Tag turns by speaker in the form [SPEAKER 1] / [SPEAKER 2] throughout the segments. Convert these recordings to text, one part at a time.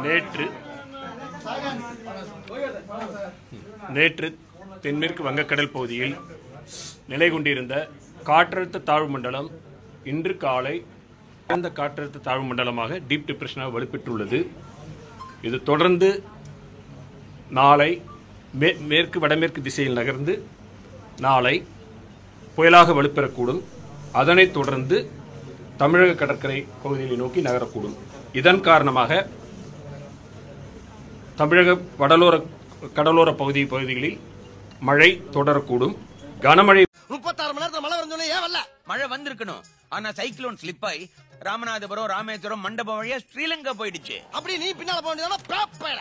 [SPEAKER 1] நேற்று தென்மேற்கு வங்கக்கடல் பகுதியில் நிலை கொண்டிருந்த காற்றழுத்த தாழ்வு மண்டலம் இன்று காலை அந்த காற்றழுத்த தாழ்வு மண்டலமாக டீப் டிப்ரெஷனாக வலுப்பெற்றுள்ளது. இது தொடர்ந்து நாளை மேற்கு வடமேற்கு திசையில் நகர்ந்து நாளை புயலாக வலுப்பெறக்கூடும். அதனைத் தொடர்ந்து தமிழக கடற்கரை பகுதியை நோக்கி நகரக்கூடும். இதன் காரணமாக தமிழக கடலோர பகுதிகளில் மழை தொடரக்கூடும். கனமழை
[SPEAKER 2] 36 மணி நேரத்துல மழை வரணும்னே ஏன் வரல?
[SPEAKER 3] மழை வந்திருக்கணும். ஆனா சைக்ளோன் ஸ்லிப் ஆகி ராமநாதபுரம், ராமேஸ்வரம், மண்டபம் வழியா ஸ்ரீலங்கா போயிடுச்சு.
[SPEAKER 2] அப்படி நீ பின்னால போக வேண்டியதான?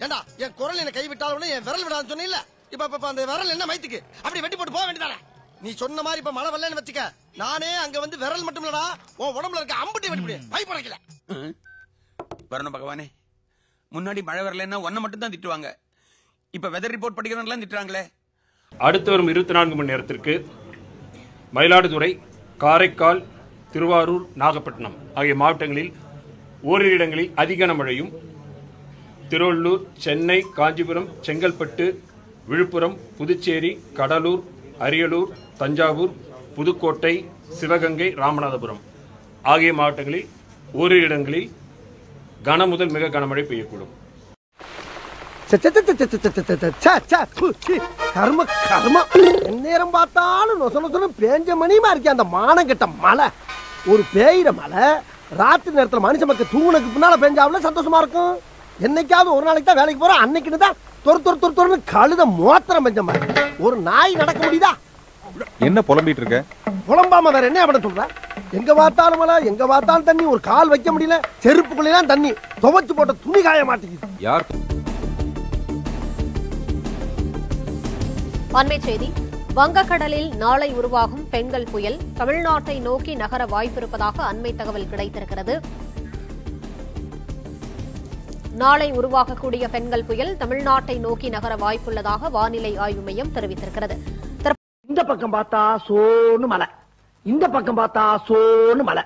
[SPEAKER 2] ஏண்டா என் குரல் என்ன கைவிட்டாலும் என் விரல் விடான்னு சொன்ன இல்ல? இப்ப அந்த விரல் என்ன மைத்துக்கு அப்படி வெட்டி போட்டு போக வேண்டியதானே? நீ சொன்ன மாதிரி இப்ப மழை வரலன்னு வச்சுக்க, நானே அங்க வந்து விரல் மட்டும் இல்லடா உன் உடம்புல இருக்க அம்புட்டி வெட்டி முடியும். பை பறக்கல
[SPEAKER 3] வரணும் பகவானே. முன்னாடி மழை வரலன்னா ஒன்ன மட்டும் தான் திட்டுவாங்க. இப்ப வெதர் ரிப்போர்ட் படிக்கிறவங்க திட்டுறாங்களே.
[SPEAKER 1] அடுத்து வரும் 24 மணி நேரத்திற்கு மயிலாடுதுறை, காரைக்கால், திருவாரூர், நாகப்பட்டினம் ஆகிய மாவட்டங்களில் ஓரிரு இடங்களில் அதிக கனமழையும், திருவள்ளூர், சென்னை, காஞ்சிபுரம், செங்கல்பட்டு, விழுப்புரம், புதுச்சேரி, கடலூர், அரியலூர், தஞ்சாவூர், புதுக்கோட்டை, சிவகங்கை, ராமநாதபுரம் ஆகிய மாவட்டங்களில் ஓரிரு இடங்களில் கன முதல் மிக கனமழை பெய்யக்கூடும்.
[SPEAKER 2] கர்ம கர்ம நேரம் பார்த்தாலும் நொச நொசனு பேஞ்ச மணியுமா இருக்கே அந்த மானம் கெட்ட மழை. ஒரு பேயிற மழை ராத்திரி நேரத்தில் மனுஷ மக்கள் தூங்குனதுக்கு பின்னால பெஞ்சாவில் சந்தோஷமா இருக்கும். என்னைக்காவது ஒரு நாளைக்கு தான் வேலைக்கு போறோம், அன்னைக்குன்னு தான் தொறு கழுத மோத்திரம் பெஞ்ச மாதிரி. ஒரு நாய் நடக்க முடியுதா?
[SPEAKER 4] என்ன புலம்பிட்டு இருக்க?
[SPEAKER 2] புலம்பாம வேற என்ன அப்படி சொல்ற? எங்க பார்த்தாலும் மழை, எங்க பார்த்தாலும் தண்ணி, ஒரு கால் வைக்க முடியல, செருப்புக்குள்ளேதான் தண்ணி, துவைச்சு போட்ட துணி காய மாட்டேங்குது.
[SPEAKER 4] யார்?
[SPEAKER 5] அண்மைச் செய்தி. வங்கக்கடலில் நாளை உருவாகும் பெண்கள் புயல் தமிழ்நாட்டை நோக்கி நகர வாய்ப்பிருப்பதாக அண்மை தகவல் கிடைத்திருக்கிறது. நாளை உருவாகக்கூடிய பெண்கள் புயல் தமிழ்நாட்டை நோக்கி நகர வாய்ப்புள்ளதாக வானிலை ஆய்வு மையம் தெரிவித்திருக்கிறது.
[SPEAKER 2] இந்த பக்கம் பார்த்தா சோன்னு மலை, இந்த பக்கம் பார்த்தா சோன்னு மலை.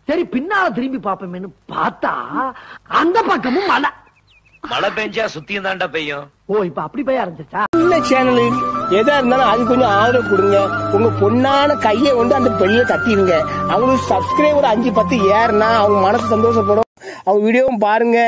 [SPEAKER 2] சரி பின்னால திரும்பி பாப்போமேன்னு பார்த்தா அந்த பக்கமும் மலை.
[SPEAKER 6] மழை பெஞ்சா சுத்தியும் தாண்டா பெய்யும்.
[SPEAKER 2] ஓ இப்ப அப்படி பெய்ய ஆரம்பிச்சா?
[SPEAKER 7] இந்த சேனல் எதா இருந்தாலும் அது கொஞ்சம் ஆதரவு கொடுங்க. உங்க பொண்ணான கையை கொண்டு அந்த பெல்ல தட்டிடுங்க. அவங்களுக்கு சப்ஸ்கிரைபர் 5-10 ஏறுனா அவங்க மனசு சந்தோஷப்படும். அவங்க வீடியோவும் பாருங்க.